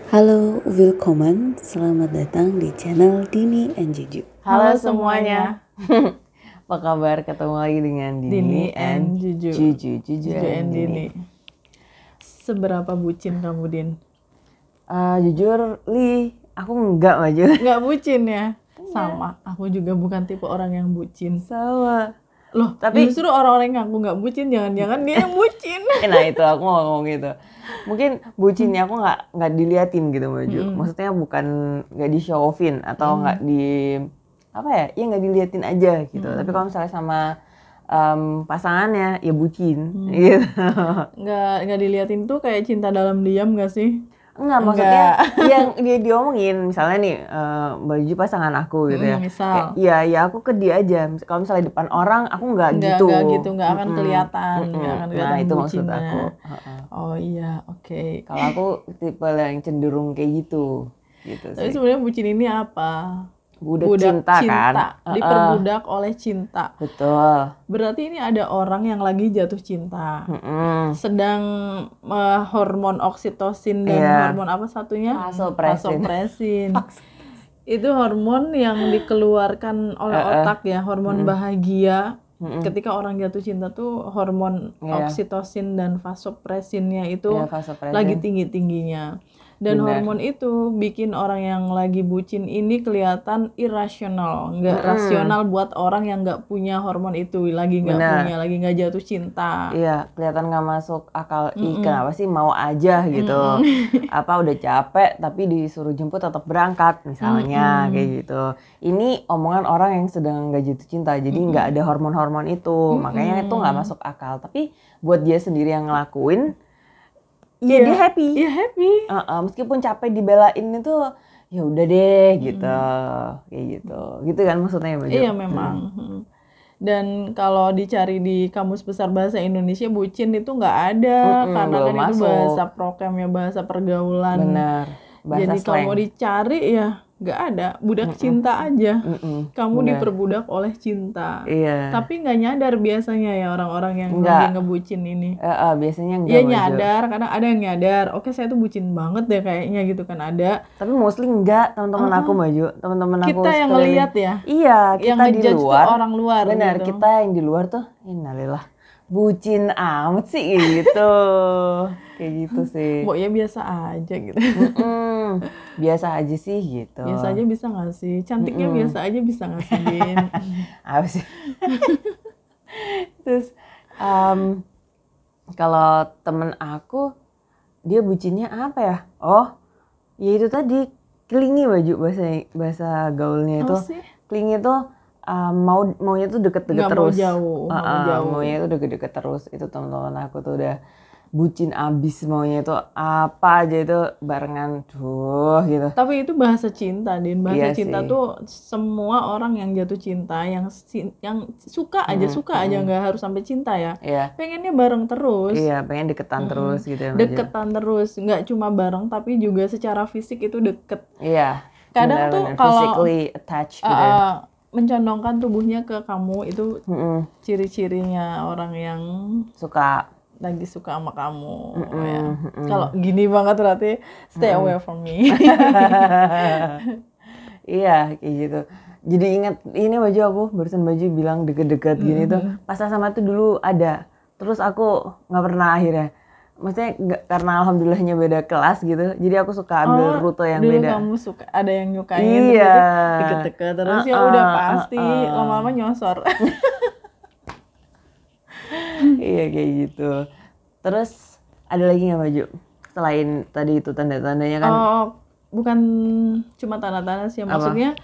Halo, willkommen. Selamat datang di channel Dini and Juju. Halo semuanya. Apa kabar? Ketemu lagi dengan Dini and Juju. Juju and Dini. Seberapa bucin kamu, Din? Jujur, Li, aku enggak maju. Nggak bucin ya? Sama, aku juga bukan tipe orang yang bucin. Sama. Loh, Tapi- justru orang-orang yang aku nggak bucin, jangan-jangan dia yang bucin. Nah itu aku mau ngomong gitu. Mungkin bucinnya aku nggak diliatin gitu maju. Maksudnya bukan nggak di show offin atau nggak di apa ya? Ya nggak diliatin aja gitu. Tapi kalau misalnya sama pasangannya ya bucin gitu. Nggak diliatin tuh kayak cinta dalam diam nggak sih? Enggak, maksudnya yang dia diomongin misalnya nih baju pasangan aku gitu ya. Misal. Kayak, ya aku ke dia aja. Kalau misalnya depan orang aku nggak gitu. Nggak akan kelihatan. Nggak akan kelihatan Nah itu maksud bucinnya. aku. Oh iya, oke. Kalau aku tipe yang cenderung kayak gitu Tapi sih. sebenarnya bucin ini apa? Budak cinta kan. Diperbudak oleh cinta. Betul. Berarti ini ada orang yang lagi jatuh cinta. Mm-mm. Sedang hormon oksitosin dan Iya. hormon apa satunya? Vasopressin. Vasopressin. Itu hormon yang dikeluarkan oleh otak ya, hormon bahagia. Ketika orang jatuh cinta tuh hormon Iya. oksitosin dan vasopressinnya itu Iya, vasopressin. lagi tinggi-tingginya. Dan Benar. hormon itu bikin orang yang lagi bucin ini kelihatan irasional, nggak rasional buat orang yang nggak punya hormon itu, lagi nggak Benar. punya, lagi nggak jatuh cinta. Iya, kelihatan nggak masuk akal. Ih, kenapa sih mau aja gitu? Apa udah capek tapi disuruh jemput tetap berangkat misalnya kayak gitu. Ini omongan orang yang sedang nggak jatuh cinta, jadi nggak ada hormon-hormon itu, makanya itu nggak masuk akal. Tapi buat dia sendiri yang ngelakuin, ya dia happy. Iya happy. Meskipun capek dibelain itu, ya udah deh gitu, kayak gitu, gitu kan maksudnya ya, Mbak Jo? Iya memang. Dan kalau dicari di Kamus Besar Bahasa Indonesia, bucin itu nggak ada, karena belum kan itu masuk. bahasa prokem ya, bahasa pergaulan. Benar, bahasa Jadi kalau slang. mau dicari ya nggak ada, budak cinta aja. Kamu benar. diperbudak oleh cinta. Iya. Tapi nggak nyadar biasanya ya orang-orang yang Nggak. lagi ngebucin ini. Biasanya enggak. Iya Mbak Jo. nyadar, kadang ada yang nyadar. Oke, saya tuh bucin banget deh kayaknya gitu kan, ada. Tapi mostly enggak, teman-teman aku maju, teman-teman aku Kita yang sekeliling. ngelihat ya. Iya, kita Yang di ngejudge tuh luar. orang luar Benar, gitu. kita yang di luar tuh, innalillah, bucin amat sih gitu. Kayak gitu sih. Mbok ya biasa aja gitu. Biasa aja sih gitu. Biasa aja bisa nggak sih? Cantiknya biasa aja bisa nggak sih, Din? Apa sih? Terus kalau temen aku, dia bucinnya apa ya? Oh, ya itu tadi, clingy baju bahasa gaulnya itu. Apa sih? Clingy tuh maunya tuh deket-deket Nggak mau terus. jauh, nggak mau jauh. Maunya tuh deket-deket terus. Itu teman-teman aku tuh udah bucin abis, maunya itu apa aja itu barengan gitu. Tapi itu bahasa cinta, Din. Bahasa Iya cinta sih. tuh semua orang yang jatuh cinta, yang suka aja, nggak harus sampai cinta ya. Iya. Pengennya bareng terus. Iya, pengen deketan terus gitu ya. Mbak Jo. Deketan terus, nggak cuma bareng tapi juga secara fisik itu deket. Iya. Kadang tuh benar-benar kalau physically attached gitu ya. mencondongkan tubuhnya ke kamu itu Mm-mm. ciri-cirinya orang yang Suka. lagi suka sama kamu ya. Kalau gini banget berarti stay away from me. Iya, kayak gitu. Jadi ingat ini baju aku barusan baju bilang deket-deket gini tuh. Pas sama tuh dulu ada. Terus aku nggak pernah akhirnya. Maksudnya karena alhamdulillahnya beda kelas gitu. Jadi aku suka ambil rute yang dulu beda. kamu suka ada yang nyukain Iya. terus deket-deket terus ya udah pasti lama-lama nyosor. Iya kayak gitu. Terus ada lagi nggak baju? Selain tadi itu tanda-tandanya kan. Oh, bukan cuma tanda-tanda sih, maksudnya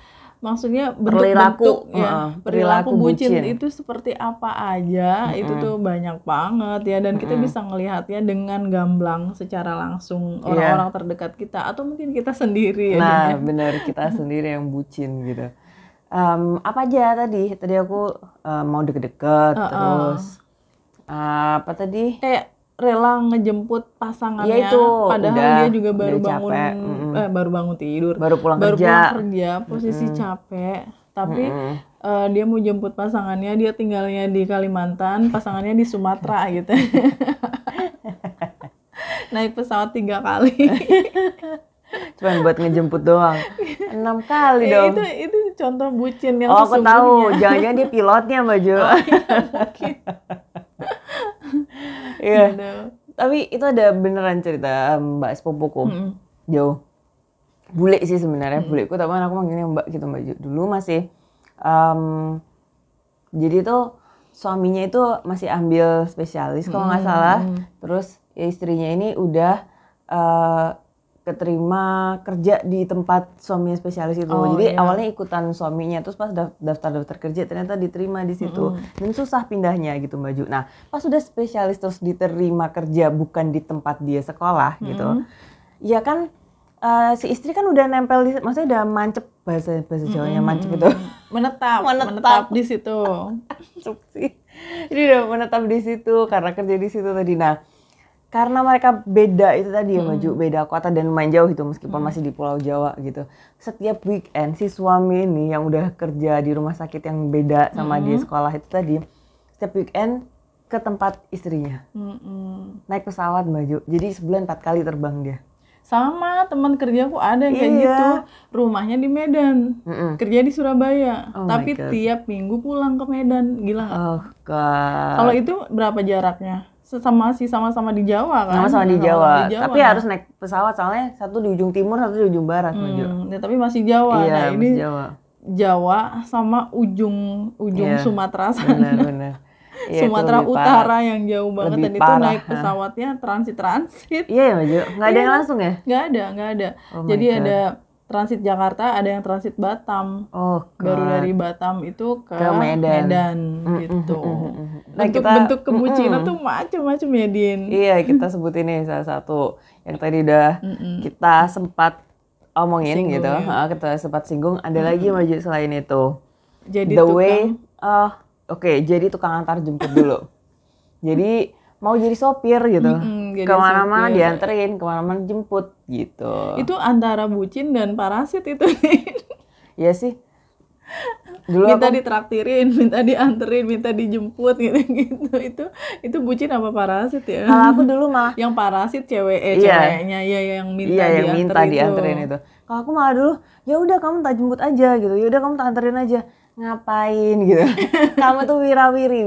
Perilaku, bentuk-bentuk ya. perilaku Perilaku bucin bucin. itu seperti apa aja, itu tuh banyak banget ya, dan kita bisa ngelihatnya dengan gamblang secara langsung orang-orang terdekat kita atau mungkin kita sendiri ya. Nah, Din, ya. benar, kita sendiri yang bucin gitu. Apa aja tadi? Tadi aku mau deket-deket, terus apa tadi? Kayak rela ngejemput pasangannya, Ya itu, padahal udah, dia juga baru udah bangun, capek. baru bangun tidur, Baru pulang pulang kerja. kerja, posisi capek, tapi dia mau jemput pasangannya, dia tinggalnya di Kalimantan, pasangannya di Sumatera gitu. Naik pesawat 3 kali. Cuman buat ngejemput doang. 6 kali dong. Itu contoh bucin yang Oh, aku sesungguhnya. tahu. Jangan-jangan dia pilotnya, Mbak Jo. Oh, iya, mungkin. Iya. Gitu. Tapi itu ada beneran cerita Mbak sepupuku. Mm-mm. Jauh. Bule sih sebenarnya. Buleku, tapi aku manggilnya Mbak gitu, Mbak Jo. Dulu masih jadi tuh suaminya itu masih ambil spesialis kalau nggak salah. Terus ya istrinya ini udah keterima kerja di tempat suaminya spesialis itu. Oh, Jadi iya. awalnya ikutan suaminya, terus pas daftar kerja ternyata diterima di situ. Dan susah pindahnya gitu Mbak Ju. Nah, pas sudah spesialis terus diterima kerja bukan di tempat dia sekolah gitu. Ya kan si istri kan udah nempel di, maksudnya udah mancep bahasa Jawanya mancep itu. Menetap di situ. Jadi udah menetap di situ karena kerja di situ tadi. Nah, karena mereka beda itu tadi ya Maju, beda kota dan lumayan jauh itu meskipun masih di Pulau Jawa gitu. Setiap weekend si suami ini yang udah kerja di rumah sakit yang beda sama dia sekolah itu tadi, setiap weekend ke tempat istrinya. Naik pesawat Maju. Jadi sebulan 4 kali terbang dia. Sama teman kerjaku ada yang kayak gitu, rumahnya di Medan, kerja di Surabaya, Oh tapi my God. tiap minggu pulang ke Medan, gila nggak? Oh God. Kalau itu berapa jaraknya? Sama-sama di Jawa kan? Sama-sama di Jawa. Tapi kan? harus naik pesawat soalnya satu di ujung timur, satu di ujung barat Maju. Ya, tapi masih Jawa. Iya, Nah ini masih Jawa. Jawa sama ujung Iya, Sumatera sana. Benar. Iya, itu Sumatera lebih Utara parah. yang jauh banget Lebih dan itu parah, naik pesawatnya transit. Iya ya Maju. Nggak ada yang langsung ya? Nggak ada. Oh my Jadi God. ada transit Jakarta, ada yang transit Batam. Oh Baru God. dari Batam itu ke Medan. gitu. Nah, Bentuk kebucinan tuh macam-macam ya Din. Iya, kita sebut ini salah satu yang tadi udah kita sempat omongin Singgung, gitu. ya. Kita sempat singgung. Ada lagi Maju selain itu. Jadi The way, jadi tukang antar jemput dulu. Jadi mau jadi sopir gitu. jadi Kemana-mana sopir. dianterin, kemana-mana jemput gitu. Itu antara bucin dan parasit itu. Iya sih. Dulu Minta aku ditraktirin, minta dianterin, minta dijemput gitu. Itu bucin apa parasit ya? kalau aku dulu mah Yang parasit Iya. ceweknya ya yang minta iya yang minta dianterin dianterin itu. Kalau aku malah dulu, ya udah kamu tak jemput aja gitu. Ya udah kamu tak anterin aja. Ngapain gitu. Kamu tuh wirawiri,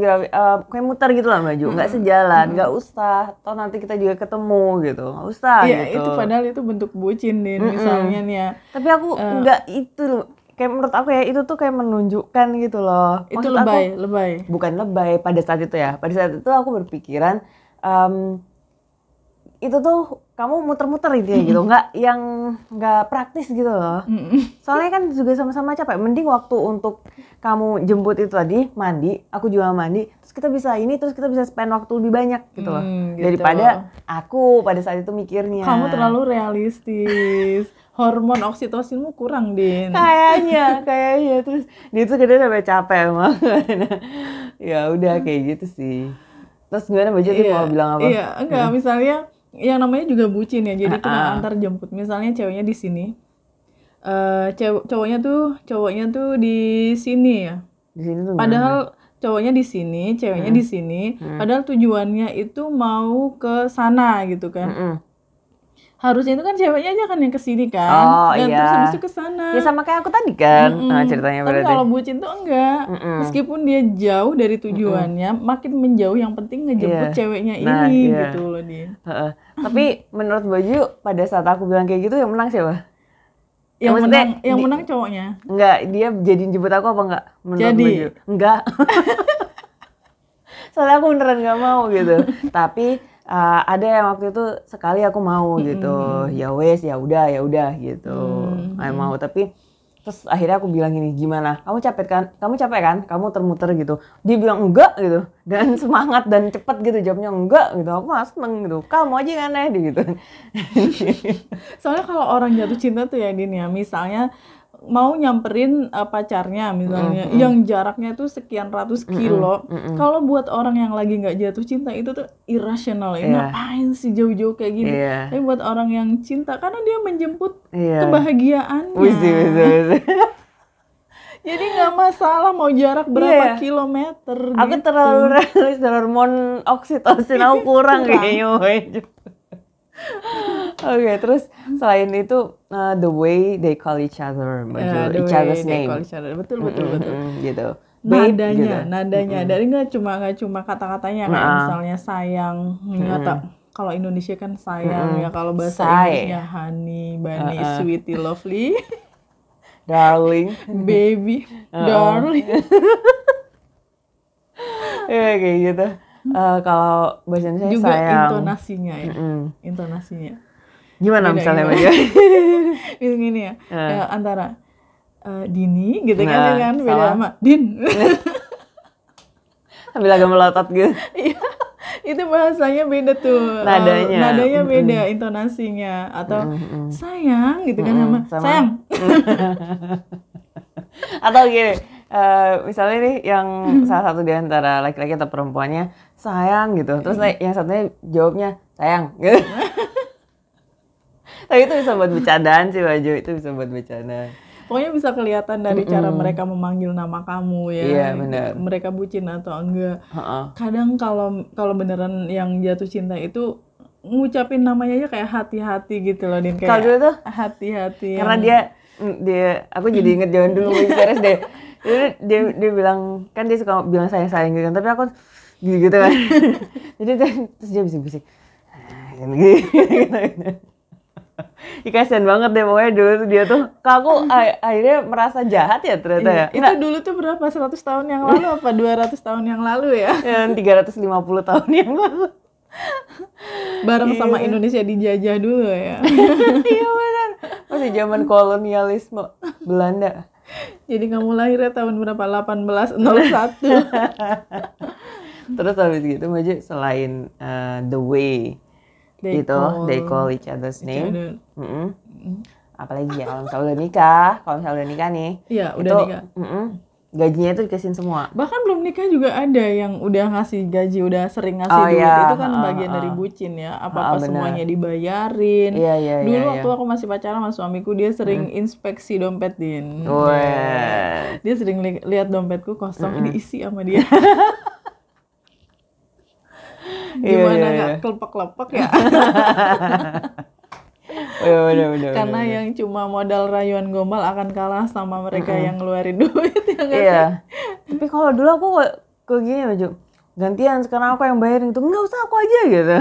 kayak muter gitu lah Maju. Nggak sejalan, nggak usah. Toh nanti kita juga ketemu gitu. Nggak usah Iya, gitu. itu padahal itu bentuk bucin Din, misalnya nih ya. Tapi aku nggak itu loh. Kayak menurut aku ya itu tuh kayak menunjukkan gitu loh. Itu Maksud aku, lebay. bukan lebay pada saat itu ya. Pada saat itu aku berpikiran itu tuh kamu muter-muter gitu, nggak praktis gitu loh. Soalnya kan juga sama-sama capek. Mending waktu untuk kamu jemput itu tadi mandi, aku juga mandi, terus kita bisa spend waktu lebih banyak gitu loh. Gitu. Daripada aku pada saat itu mikirnya. Kamu terlalu realistis. Hormon oksitosinmu kurang, Din. Kayaknya terus dia tuh kadang sampai capek emang. Ya udah kayak gitu sih. Terus gimana Baju tuh mau bilang apa? Iya, enggak, misalnya yang namanya juga bucin ya. Jadi cuma antar jemput. Misalnya ceweknya di sini. Cowoknya tuh di sini ya. Di sini tuh Padahal cowoknya di sini, ceweknya di sini. Padahal tujuannya itu mau ke sana gitu kan. Harusnya itu kan ceweknya aja kan yang kesini kan, Oh, dan iya. terus habis itu kesana. ya sama kayak aku tadi kan. Nah, ceritanya Tapi berarti. kalau bucin tuh enggak, meskipun dia jauh dari tujuannya, makin menjauh. Yang penting ngejemput Iya. ceweknya Nah, ini iya. gitu loh Din. Heeh. Tapi menurut Baju pada saat aku bilang kayak gitu yang menang siapa? Yang maksudnya menang cowoknya. Enggak, dia jadiin jemput aku apa enggak? Menurut Jadi. Baju. Enggak. Soalnya aku beneran nggak mau gitu. Tapi ada yang waktu itu sekali aku mau gitu. Ya wes, ya udah gitu. Nggak mau. Tapi terus akhirnya aku bilang gini, gimana? Kamu capek kan? Kamu muter-muter gitu. Dia bilang enggak gitu. Dan semangat dan cepet gitu jawabnya enggak gitu. Aku malah seneng gitu. Kamu aja yang aneh gitu. Soalnya kalau orang jatuh cinta tuh ya Din ya, misalnya mau nyamperin pacarnya misalnya, yang jaraknya tuh sekian ratus kilo. Kalau buat orang yang lagi nggak jatuh cinta itu tuh irasional. Ngapain sih jauh-jauh kayak gini? Tapi buat orang yang cinta, karena dia menjemput kebahagiaannya. Wis. Jadi nggak masalah mau jarak berapa kilometer. Aku gitu. terlalu realis dan hormon oksitosin aku kurang kayaknya. Oke, terus selain itu the way they call each other, The each way other's they name. call each other. Betul, betul, betul. Gitu. Babe, Nadanya. Dari nggak cuma kata-katanya kayak misalnya sayang, atau kalau Indonesia kan sayang ya, kalau bahasa Inggrisnya honey, bunny, sweetie, lovely, darling, baby, darling. Ya kayak gitu. Kalau bahasa Indonesia Juga sayang. intonasinya ya. Intonasinya. Gimana Beda, misalnya gimana? Mbak? Gini ya. Ya, antara Dini gitu Nah, kan beda salah. sama Din. Sambil agak melotot gitu. Iya. Itu bahasanya beda tuh. Nadanya. Nadanya beda, intonasinya, atau sayang gitu kan sama sayang. Atau gini, misalnya nih yang salah satu di antara laki-laki atau perempuannya sayang gitu, terus yang satunya jawabnya sayang gitu. Tapi itu bisa buat bercandaan sih Baju, itu bisa buat bercandaan. Pokoknya bisa kelihatan dari cara mereka memanggil nama kamu ya. Iya, benar. Mereka bucin atau enggak. Heeh. Kadang kalau beneran yang jatuh cinta itu ngucapin namanya aja kayak hati-hati gitu loh, Din, Kalau kayak dulu tuh hati-hati. karena dia aku jadi inget zaman dulu serius deh. Dia bilang, kan dia suka bilang sayang gitu kan, tapi aku gitu kan. Jadi terus dia bisik-bisik. Gitu. Kasian banget deh pokoknya dulu tuh dia tuh. Aku akhirnya merasa jahat ya ternyata ya. Itu dulu tuh berapa? 100 tahun yang lalu apa 200 tahun yang lalu ya? Yang 350 tahun yang lalu. Bareng sama Indonesia dijajah dulu ya. Iya benar. Masih zaman kolonialisme Belanda. Jadi kamu lahirnya tahun berapa? 1801. Terus habis gitu Maju selain the way they call each other's name. Apalagi ya kalau misalnya udah nikah nih. Iya, udah nikah. Gajinya itu dikasihin semua. Bahkan belum nikah juga ada yang udah ngasih gaji, udah sering ngasih duit. Iya. Itu kan bagian dari bucin ya. Apa-apa semuanya dibayarin. Iya, Dulu waktu aku masih pacaran sama suamiku, dia sering inspeksi dompet, Din. Dia sering lihat dompetku kosong, diisi sama dia. Gimana nggak kelepek-kelepek ya? Bener. Karena yang cuma modal rayuan gombal akan kalah sama mereka yang ngeluarin duit ya nggak Iya. sih? Tapi kalau dulu aku kok gini Maju, gantian sekarang aku yang bayarin itu, nggak usah aku aja gitu.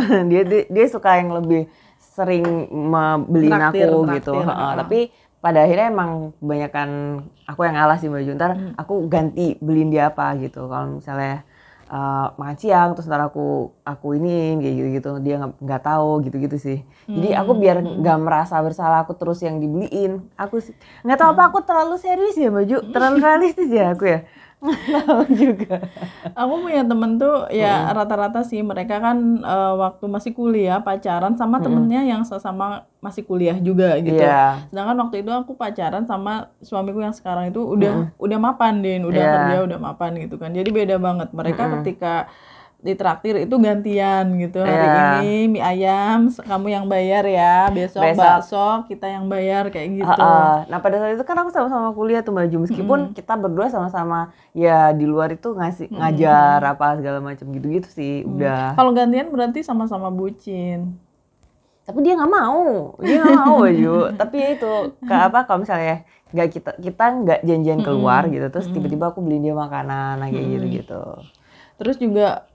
Dia suka yang lebih sering beliin aku gitu. Tapi pada akhirnya emang kebanyakan aku yang ngalah sih Maju. Ntar aku ganti beliin dia apa gitu. Kalau misalnya makan siang terus ntar aku iniin kayak gitu dia nggak tahu gitu sih. Jadi aku biar nggak merasa bersalah aku terus yang dibeliin. Aku nggak tahu apa aku terlalu serius ya Maju, terlalu realistis ya aku ya. Nggak tahu juga. Aku punya temen tuh ya rata-rata sih mereka kan waktu masih kuliah pacaran sama temennya yang sama masih kuliah juga gitu. Iya. Sedangkan waktu itu aku pacaran sama suamiku yang sekarang itu udah mapan, Din, udah kerja, udah mapan gitu kan. Jadi beda banget. Mereka ketika ditraktir itu gantian gitu. Hari ini mie ayam kamu yang bayar ya, besok bakso kita yang bayar kayak gitu. Nah pada saat itu kan aku sama-sama kuliah tuh Maju, meskipun kita berdua sama-sama ya di luar itu ngajar apa segala macam gitu-gitu sih. Udah. Kalau gantian berarti sama-sama bucin. Tapi dia nggak mau Maju. Tapi ya itu kalau misalnya kita nggak janjian keluar gitu, terus tiba-tiba aku beliin dia makanan kayak gitu. Terus juga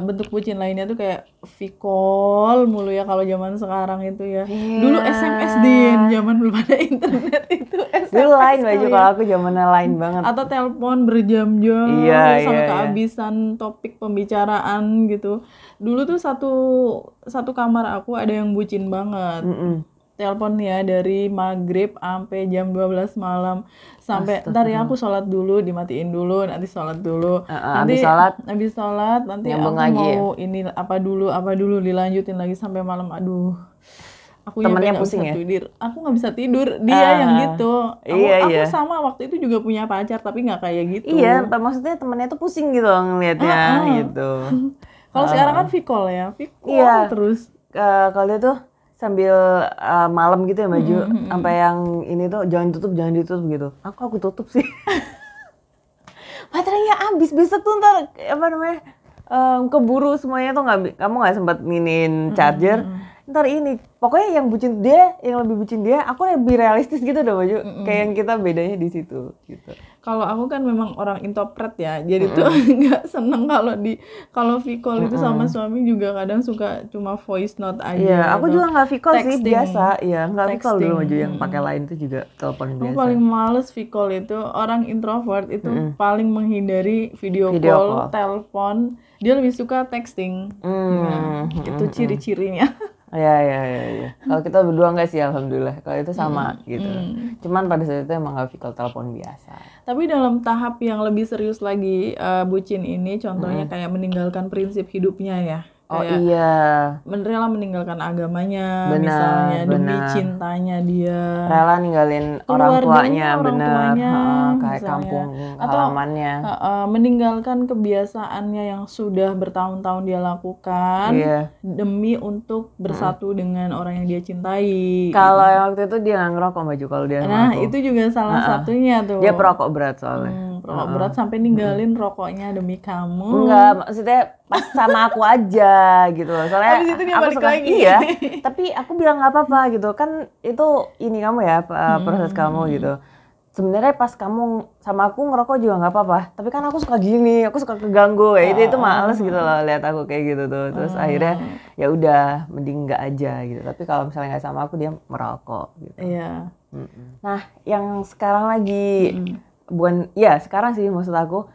bentuk bucin lainnya tuh kayak V-call mulu ya kalau zaman sekarang itu ya. Dulu SMS, Din, zaman belum ada internet itu SMS. Dulu lain Baju, kalau aku zamannya lain banget. Atau telepon berjam-jam sampai kehabisan topik pembicaraan gitu. Dulu tuh satu kamar aku ada yang bucin banget. Telepon ya dari maghrib sampai jam 12 malam sampai ntar ya aku sholat dulu, dimatiin dulu, nanti sholat dulu, nanti habis sholat nanti aku mau ini apa dulu dilanjutin lagi sampai malam. Aduh, aku temennya pusing ya? Aku nggak bisa tidur, dia yang gitu. Aku sama waktu itu juga punya pacar tapi nggak kayak gitu. Iya, maksudnya temennya tuh pusing gitu ngelihatnya gitu. Kalau sekarang kan V-call ya, V-call terus. Kalau dia tuh sambil malam gitu ya Maju, sampai yang ini tuh jangan ditutup gitu. Aku tutup sih. Baterainya habis, besok tuh ntar keburu semuanya tuh kamu nggak sempat minin charger. ntar ini. Pokoknya yang bucin dia, yang lebih bucin dia, aku lebih realistis gitu dong Baju. Kayak yang kita bedanya di situ gitu. Kalau aku kan memang orang introvert ya, jadi tuh nggak seneng kalau Vicol itu sama suami juga kadang suka cuma voice note aja. Iya, aku juga nggak Vicol sih, Texting. biasa. Iya, nggak Vicol dulu Texting. Baju, yang pakai lain itu juga telepon Aku biasa. paling males Vicol itu, orang introvert itu paling menghindari video call, telepon. Dia lebih suka texting. Nah, itu ciri-cirinya. Ya. Kalau kita berdua nggak sih, alhamdulillah. Kalau itu sama gitu. Cuman pada saat itu emang nggak Vicol, telepon biasa. Tapi dalam tahap yang lebih serius lagi, bucin ini contohnya kayak meninggalkan prinsip hidupnya ya. Oh Kayak iya, rela meninggalkan agamanya, Benar, misalnya demi benar. cintanya dia. rela ninggalin Keluar orang dulu tuanya, orang bener, tuanya, kayak misalnya. kampung Atau, halamannya. Meninggalkan kebiasaannya yang sudah bertahun-tahun dia lakukan Iya. demi untuk bersatu dengan orang yang dia cintai. Kalau yang waktu itu dia nggak ngerokok Baju, kalau dia sama Nah, aku. itu juga salah satunya tuh. Dia perokok berat soalnya. Perokok berat sampai ninggalin rokoknya demi kamu. Enggak, maksudnya pas sama aku aja gitu. Soalnya Habis itu dia aku balik suka, lagi. iya. Tapi aku bilang nggak apa-apa gitu. Kan itu ini kamu ya, proses kamu gitu. Sebenarnya pas kamu sama aku ngerokok juga nggak apa-apa. Tapi kan aku suka gini, aku suka keganggu kayak itu males gitu loh lihat aku kayak gitu tuh. Terus akhirnya ya udah mending nggak aja gitu. Tapi kalau misalnya nggak sama aku dia merokok gitu. Iya. Nah, yang sekarang lagi bukan ya sekarang sih maksud aku,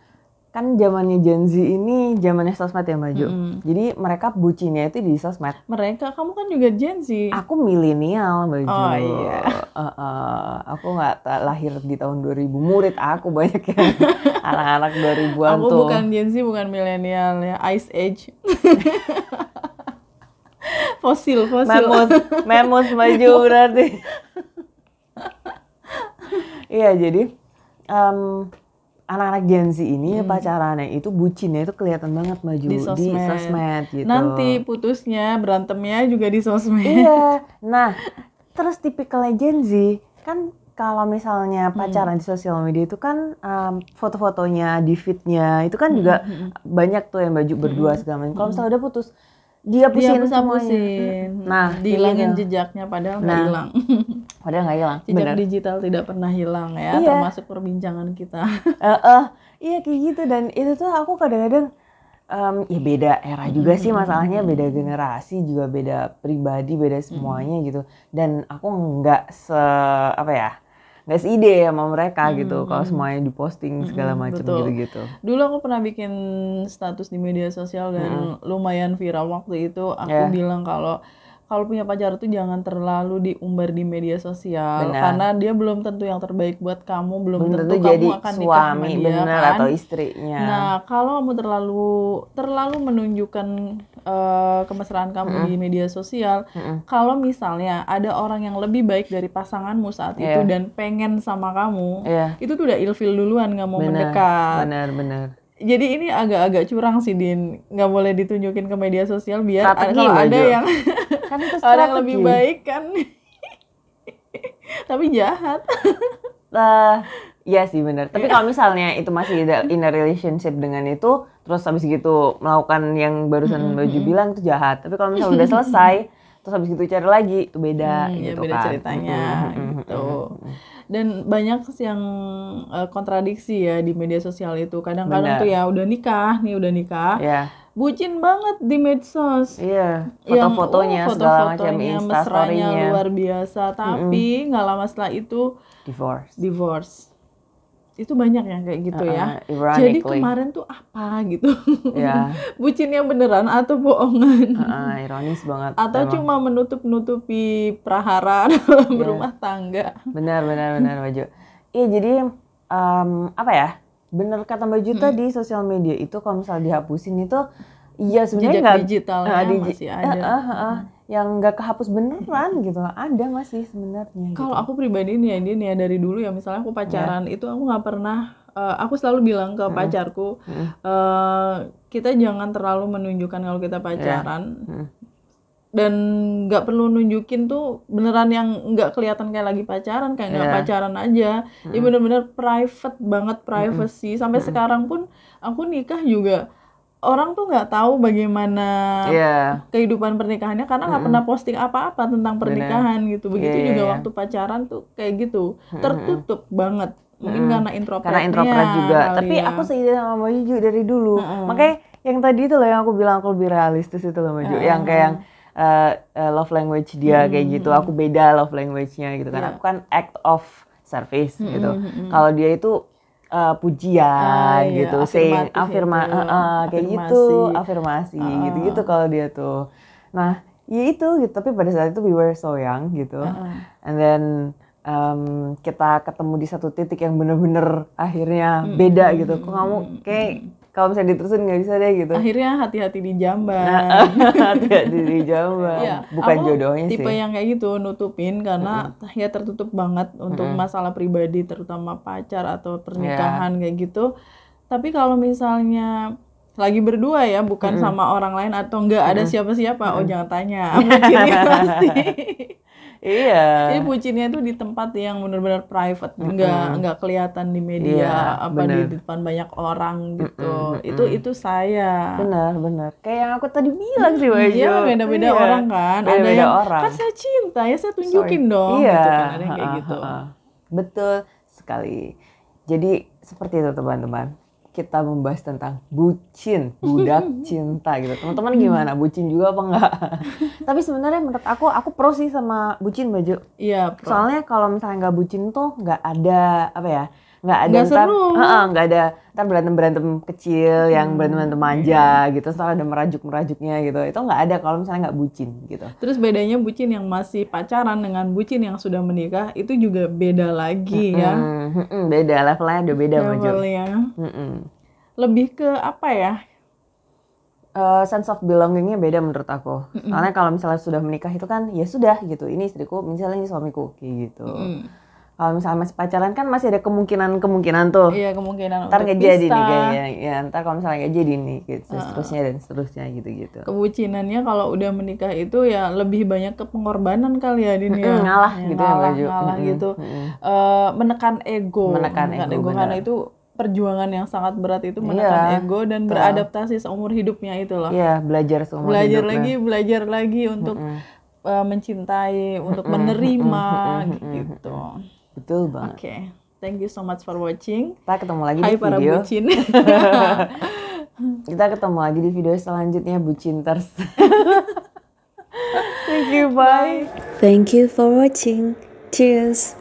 kan zamannya Gen Z ini zamannya sosmed ya Maju. Jadi mereka bucinnya itu di sosmed. Mereka, kamu kan juga Gen Z. Aku milenial Maju. Oh iya. Aku nggak lahir di tahun 2000. Murid aku banyak yang anak-anak 2000-an Aku tuh. bukan Gen Z, bukan milenial ya, Ice Age. fosil. Memus Maju berarti. Iya, jadi anak-anak Gen Z ini pacarannya itu bucinnya itu kelihatan banget Maju Di sosmed gitu. Nanti putusnya, berantemnya juga di sosmed. Iya. Nah, terus tipikalnya Gen Z kan kalau misalnya pacaran di sosial media itu kan foto-fotonya di feed-nya itu kan juga banyak tuh yang baju berdua segala macam. Kalau misalnya udah putus, dia putusin semuanya. Nah, dihilangin gitu. jejaknya padahal nggak hilang. Padahal nggak hilang. Jejak Bener. digital tidak pernah hilang ya, Iya. termasuk perbincangan kita. Iya kayak gitu, dan itu tuh aku kadang-kadang ya beda era juga sih masalahnya, beda generasi juga, beda pribadi, beda semuanya gitu. Dan aku nggak nggak seide sama mereka gitu kalau semuanya diposting segala macam gitu-gitu. Dulu aku pernah bikin status di media sosial dan lumayan viral waktu itu. Aku bilang kalau punya pacar tuh jangan terlalu diumbar di media sosial. Benar. Karena dia belum tentu yang terbaik buat kamu, belum tentu jadi kamu akan nikah sama suami dia bener kan. atau istrinya. Nah, kalau kamu terlalu menunjukkan kemesraan kamu di media sosial, kalau misalnya ada orang yang lebih baik dari pasanganmu saat itu dan pengen sama kamu, itu tuh udah ilfil duluan, nggak mau mendekat. Benar. Jadi ini agak-agak curang sih, Din. Nggak boleh ditunjukin ke media sosial biar Strategi kalau ada Baju. yang Kan itu orang strategi. lebih baik kan. Tapi jahat. Iya sih benar. Tapi kalau misalnya itu masih in a relationship dengan itu, terus habis gitu melakukan yang barusan Baju bilang, itu jahat. Tapi kalau misalnya udah selesai, terus habis gitu cari lagi, itu beda gitu beda kan. ceritanya gitu. Dan banyak yang kontradiksi ya di media sosial itu. Kadang-kadang tuh ya udah nikah, Iya. bucin banget di medsos. Iya, Yang foto-fotonya segala macam, foto-fotonya, Insta-story-nya. mesranya luar biasa. Tapi nggak lama setelah itu divorce. Itu banyak yang kayak gitu ya. Jadi kemarin tuh apa gitu? Iya. Bucinnya beneran atau bohongan? Ironis banget. Atau memang. cuma menutupi prahara dalam rumah tangga? Benar Baju. Iya, jadi apa ya? Bener kata Baju tadi, sosial media itu kalau misalnya dihapusin itu, iya sebenarnya Jejak nggak digitalnya masih ada. Yang nggak kehapus beneran gitu, ada masih sebenarnya. Kalau gitu. aku pribadi nih ya dari dulu ya, misalnya aku pacaran itu aku nggak pernah, aku selalu bilang ke pacarku, kita jangan terlalu menunjukkan kalau kita pacaran. Dan nggak perlu nunjukin tuh beneran yang nggak kelihatan kayak lagi pacaran, kayak nggak pacaran aja. Ya bener-bener private banget, privacy. Sampai sekarang pun aku nikah juga orang tuh nggak tahu bagaimana Iya. kehidupan pernikahannya karena nggak pernah posting apa-apa tentang pernikahan gitu. Begitu Iya, juga iya. waktu pacaran tuh kayak gitu, tertutup banget. Mungkin karena Karena introvert juga. kali Tapi ya. aku seide sama Mbak Juju dari dulu. Makanya yang tadi itu loh yang aku bilang aku lebih realistis itu loh Mbak Juju. Yang kayak yang love language dia kayak gitu. Aku beda love language-nya gitu kan. Iya. Aku kan act of service gitu. Kalau dia itu pujian iya, gitu, saying afirmatif itu. kayak gitu, afirmasi gitu-gitu kalau dia tuh. Nah, ya itu gitu. Tapi pada saat itu we were so young gitu. And then kita ketemu di satu titik yang bener-bener akhirnya beda gitu. Kok kamu kayak kalau misalnya diterusin nggak bisa deh gitu. Akhirnya hati-hati di jamban. Hati-hati di jamban. Iya, Bukan aku jodohnya sih. tipe yang kayak gitu, nutupin karena ya tertutup banget untuk masalah pribadi, terutama pacar atau pernikahan kayak gitu. Tapi kalau misalnya lagi berdua ya, bukan sama orang lain atau nggak ada siapa-siapa, oh jangan tanya, bucinnya pasti. Iya. Jadi bucinnya itu di tempat yang benar-benar private, nggak kelihatan di media, apa di depan banyak orang gitu. Itu saya. Benar. Kayak yang aku tadi bilang sih, Mbak Iya, Jo. beda-beda orang kan. Ada Beda-beda yang orang. kan saya cinta ya saya tunjukin dong Iya. gitu kan. Ada yang kayak gitu. Betul sekali. Jadi seperti itu teman-teman. Kita membahas tentang bucin, budak cinta gitu. Teman-teman gimana? Bucin juga apa enggak? Tapi sebenarnya menurut aku pro sih sama bucin, Mbak Jo. Iya, pro. Soalnya kalau misalnya nggak bucin tuh nggak ada apa ya? Nggak ada Nggak ntar, seru. nggak ada ntar berantem kecil yang berantem manja gitu. Ntar ada merajuknya gitu. Itu nggak ada kalau misalnya nggak bucin gitu. Terus bedanya bucin yang masih pacaran dengan bucin yang sudah menikah itu juga beda lagi ya. Beda levelnya udah beda, Mbak Jo. Levelnya. Lebih ke apa ya? Sense of belongingnya beda menurut aku. Soalnya kalau misalnya sudah menikah itu kan ya sudah gitu. Ini istriku, misalnya ini suamiku kayak gitu. Kalau misalnya masih pacaran kan masih ada kemungkinan tuh. Iya, kemungkinan Ntar untuk nggak jadi nih pisah. kayaknya. Ya, ntar kalau misalnya nggak jadi nih, gitu, seterusnya dan seterusnya gitu-gitu. Kebucinannya kalau udah menikah itu ya lebih banyak ke pengorbanan kali ya Din ya. Ngalah gitu ya, Mbak Jo. Ngalah gitu. Menekan ego. Menekan ego, karena benar. itu perjuangan yang sangat berat itu menekan ego dan beradaptasi seumur hidupnya itu loh. Iya, belajar seumur hidupnya. Belajar lagi untuk mencintai, untuk menerima gitu. Betul banget. Oke. Thank you so much for watching. Kita ketemu lagi Hai di para video. bucin. Kita ketemu lagi di video selanjutnya, Bucinters. Thank you, bye. Thank you for watching. Cheers.